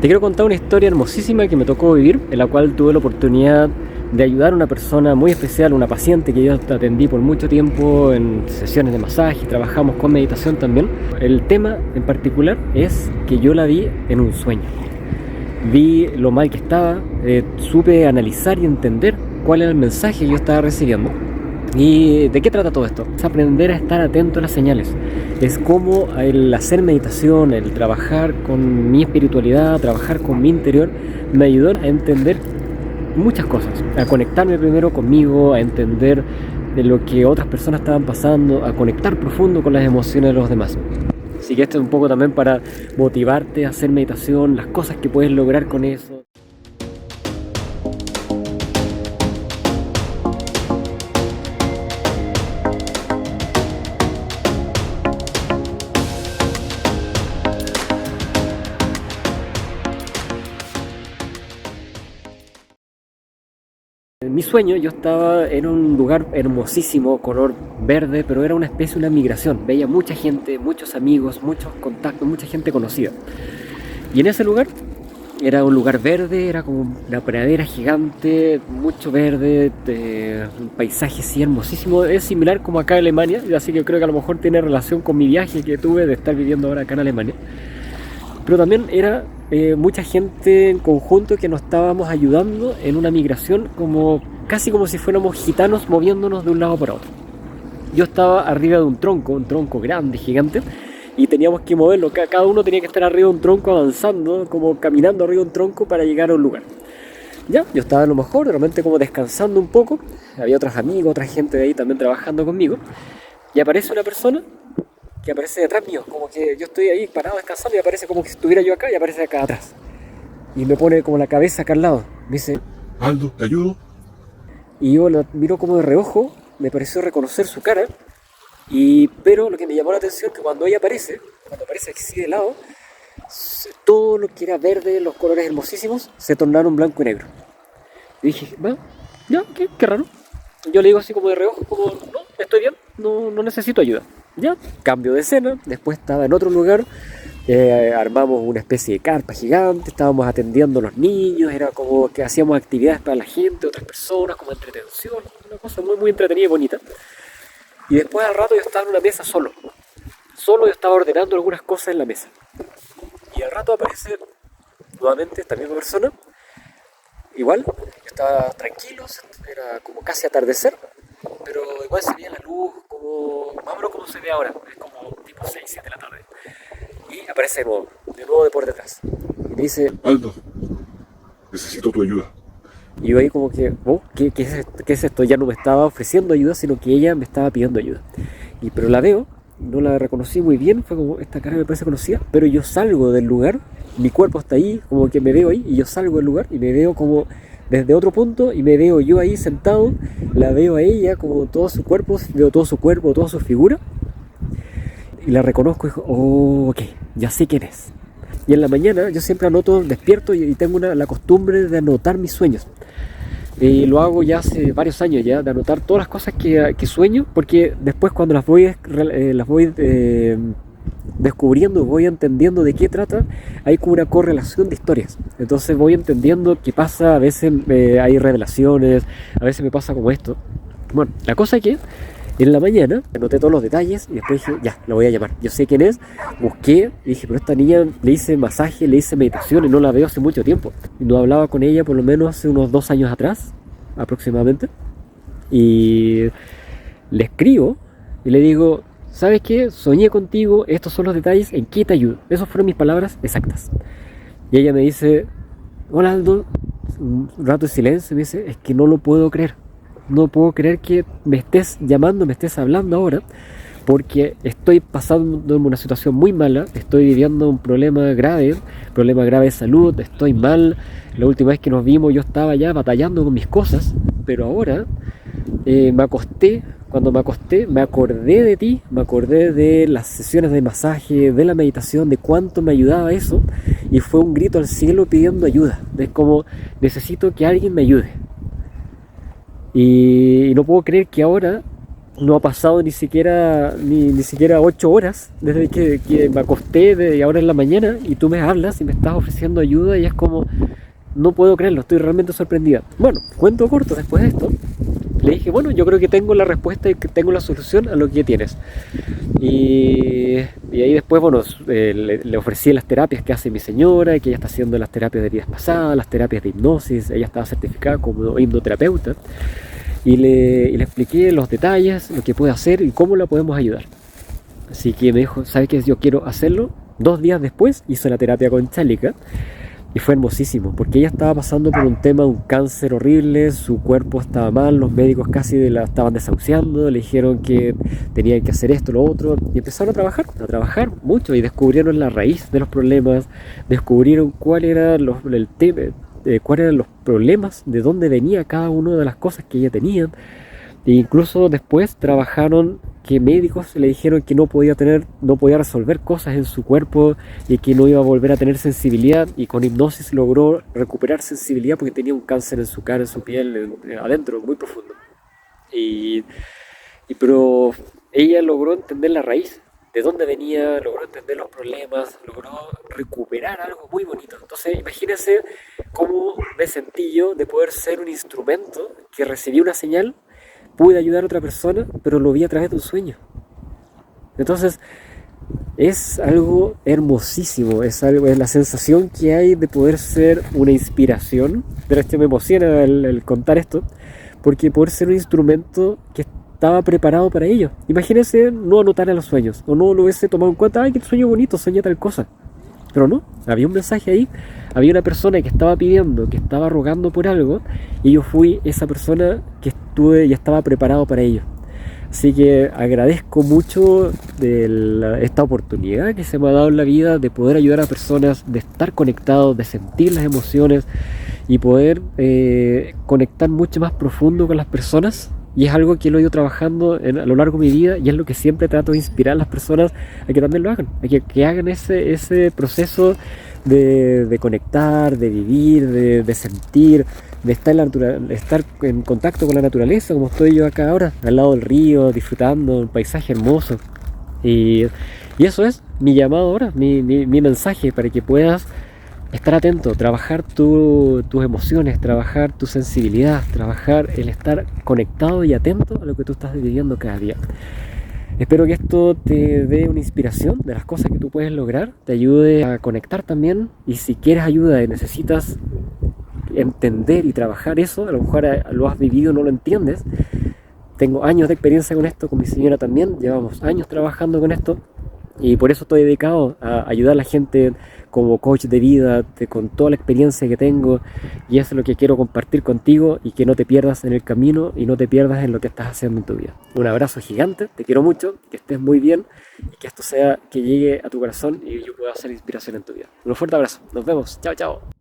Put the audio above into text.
Te quiero contar una historia hermosísima que me tocó vivir, en la cual tuve la oportunidad de ayudar a una persona muy especial, una paciente que yo atendí por mucho tiempo en sesiones de masaje, trabajamos con meditación también. El tema en particular es que yo la vi en un sueño. Vi lo mal que estaba, supe analizar y entender cuál era el mensaje que yo estaba recibiendo. ¿Y de qué trata todo esto? Es aprender a estar atento a las señales. Es como el hacer meditación, el trabajar con mi espiritualidad, trabajar con mi interior, me ayudó a entender muchas cosas, a conectarme primero conmigo, a entender de lo que otras personas estaban pasando, a conectar profundo con las emociones de los demás. Así que esto es un poco también para motivarte a hacer meditación, las cosas que puedes lograr con eso. En mi sueño yo estaba en un lugar hermosísimo, color verde, pero era una especie de una migración. Veía mucha gente, muchos amigos, muchos contactos, mucha gente conocida. Y en ese lugar era un lugar verde, era como una pradera gigante, mucho verde, un paisaje así hermosísimo. Es similar como acá en Alemania, así que creo que a lo mejor tiene relación con mi viaje que tuve de estar viviendo ahora acá en Alemania. Pero también era mucha gente en conjunto que nos estábamos ayudando en una migración casi como si fuéramos gitanos moviéndonos de un lado para otro. Yo estaba arriba de un tronco grande, gigante, y teníamos que moverlo, cada uno tenía que estar arriba de un tronco avanzando, como caminando arriba de un tronco para llegar a un lugar. Ya, yo estaba a lo mejor, realmente como descansando un poco, había otros amigos, otra gente de ahí también trabajando conmigo, y aparece una persona que aparece detrás mío, como que yo estoy ahí parado descansando y aparece como que estuviera yo acá y aparece acá atrás. Y me pone como la cabeza acá al lado. Me dice, Aldo, ¿te ayudo? y yo la miro como de reojo, me pareció reconocer su cara, pero lo que me llamó la atención es que cuando aparece así de lado, todo lo que era verde, los colores hermosísimos, se tornaron blanco y negro. Y dije, va, ya, qué raro. Yo le digo así como de reojo, como, no, estoy bien, no necesito ayuda. Ya, cambio de escena, después estaba en otro lugar, armamos una especie de carpa gigante, estábamos atendiendo a los niños, era como que hacíamos actividades para la gente, otras personas, como entretención, una cosa muy entretenida y bonita. Y después al rato yo estaba en una mesa solo yo estaba ordenando algunas cosas en la mesa. Y al rato aparece nuevamente esta misma persona, igual, yo estaba tranquilo, era como casi atardecer, pero igual se veía la luz como, más o menos como se ve ahora, es como tipo 6, 7 de la tarde. Y aparece de nuevo de por detrás. Y me dice, Aldo, necesito tu ayuda. y yo ahí como que, oh, ¿qué es esto? Ya no me estaba ofreciendo ayuda, sino que ella me estaba pidiendo ayuda. Pero la veo, no la reconocí muy bien, fue como, esta cara me parece conocida, pero yo salgo del lugar, mi cuerpo está ahí, como que me veo ahí, y yo salgo del lugar y me veo como desde otro punto y me veo yo ahí sentado, la veo a ella como todo su cuerpo, veo todo su cuerpo, toda su figura y la reconozco y digo, oh, ok, ya sé quién es. Y en la mañana yo siempre anoto, despierto y tengo la costumbre de anotar mis sueños. Y lo hago ya hace varios años ya, de anotar todas las cosas que sueño, porque después cuando las voy descubriendo, voy entendiendo de qué trata, hay como una correlación de historias. Entonces voy entendiendo qué pasa, a veces hay revelaciones, a veces me pasa como esto. Bueno, la cosa es que en la mañana anoté todos los detalles y después dije, ya, la voy a llamar. Yo sé quién es, busqué y dije, pero esta niña le hice masaje, le hice meditación y no la veo hace mucho tiempo. Y no hablaba con ella por lo menos hace unos 2 años atrás, aproximadamente. Y le escribo y le digo, ¿sabes qué? Soñé contigo, estos son los detalles, ¿en qué te ayudo? Esas fueron mis palabras exactas. Y ella me dice, hola Aldo, un rato de silencio, y me dice, es que no lo puedo creer. No puedo creer que me estés llamando, me estés hablando ahora, porque estoy pasando en una situación muy mala, estoy viviendo un problema grave de salud, estoy mal. La última vez que nos vimos yo estaba ya batallando con mis cosas, pero ahora cuando me acosté me acordé de ti, me acordé de las sesiones de masaje, de la meditación, de cuánto me ayudaba eso, y fue un grito al cielo pidiendo ayuda. Es como, necesito que alguien me ayude. Y no puedo creer que ahora no ha pasado ni siquiera 8 horas desde que me acosté de ahora en la mañana y tú me hablas y me estás ofreciendo ayuda y es como, no puedo creerlo, estoy realmente sorprendida. Bueno, cuento corto, después de esto, le dije, bueno, yo creo que tengo la respuesta y que tengo la solución a lo que tienes. Y ahí después, bueno, le ofrecí las terapias que hace mi señora, que ella está haciendo las terapias de vidas pasadas, las terapias de hipnosis, ella estaba certificada como hipnoterapeuta. Y le expliqué los detalles, lo que puede hacer y cómo la podemos ayudar. Así que me dijo, ¿sabes qué? Yo quiero hacerlo. 2 días después hizo la terapia con Chalika y fue hermosísimo, porque ella estaba pasando por un tema, un cáncer horrible, su cuerpo estaba mal, los médicos casi la estaban desahuciando, le dijeron que tenían que hacer esto, lo otro, y empezaron a trabajar mucho y descubrieron la raíz de los problemas, descubrieron cuál era el tema, cuáles eran los problemas, de dónde venía cada una de las cosas que ella tenía. E incluso después trabajaron que médicos le dijeron que no podía resolver cosas en su cuerpo y que no iba a volver a tener sensibilidad, y con hipnosis logró recuperar sensibilidad porque tenía un cáncer en su cara, en su piel, adentro, muy profundo. Pero ella logró entender la raíz, de dónde venía, logró entender los problemas, logró recuperar algo muy bonito. Entonces imagínense cómo me sentí yo de poder ser un instrumento que recibí una señal, pude ayudar a otra persona, pero lo vi a través de un sueño. Entonces es algo hermosísimo, es la sensación que hay de poder ser una inspiración. Pero me emociona el contar esto, porque poder ser un instrumento que estaba preparado para ello. Imagínense no anotar a los sueños, o no lo hubiese tomado en cuenta, ay, qué sueño bonito, soñé tal cosa. Pero no, había un mensaje ahí, había una persona que estaba pidiendo, que estaba rogando por algo, y yo fui esa persona que estuve y estaba preparado para ello. Así que agradezco mucho esta oportunidad que se me ha dado en la vida de poder ayudar a personas, de estar conectado, de sentir las emociones y poder conectar mucho más profundo con las personas. Y es algo que lo he ido trabajando a lo largo de mi vida, y es lo que siempre trato de inspirar a las personas a que también lo hagan, a que hagan ese proceso de conectar, de vivir, de sentir, de estar en contacto con la naturaleza, como estoy yo acá ahora, al lado del río, disfrutando un paisaje hermoso. Y eso es mi llamado ahora, mi mensaje, para que puedas estar atento, trabajar tus emociones, trabajar tu sensibilidad, trabajar el estar conectado y atento a lo que tú estás viviendo cada día. Espero que esto te dé una inspiración de las cosas que tú puedes lograr, te ayude a conectar también, y si quieres ayuda y necesitas entender y trabajar eso, a lo mejor lo has vivido, no lo entiendes. Tengo años de experiencia con esto, con mi señora también, llevamos años trabajando con esto, y por eso estoy dedicado a ayudar a la gente como coach de vida, con toda la experiencia que tengo, y eso es lo que quiero compartir contigo, y que no te pierdas en el camino y no te pierdas en lo que estás haciendo en tu vida. Un abrazo gigante, te quiero mucho, que estés muy bien y que esto sea, que llegue a tu corazón y yo pueda ser inspiración en tu vida. Un fuerte abrazo, nos vemos, chao chao.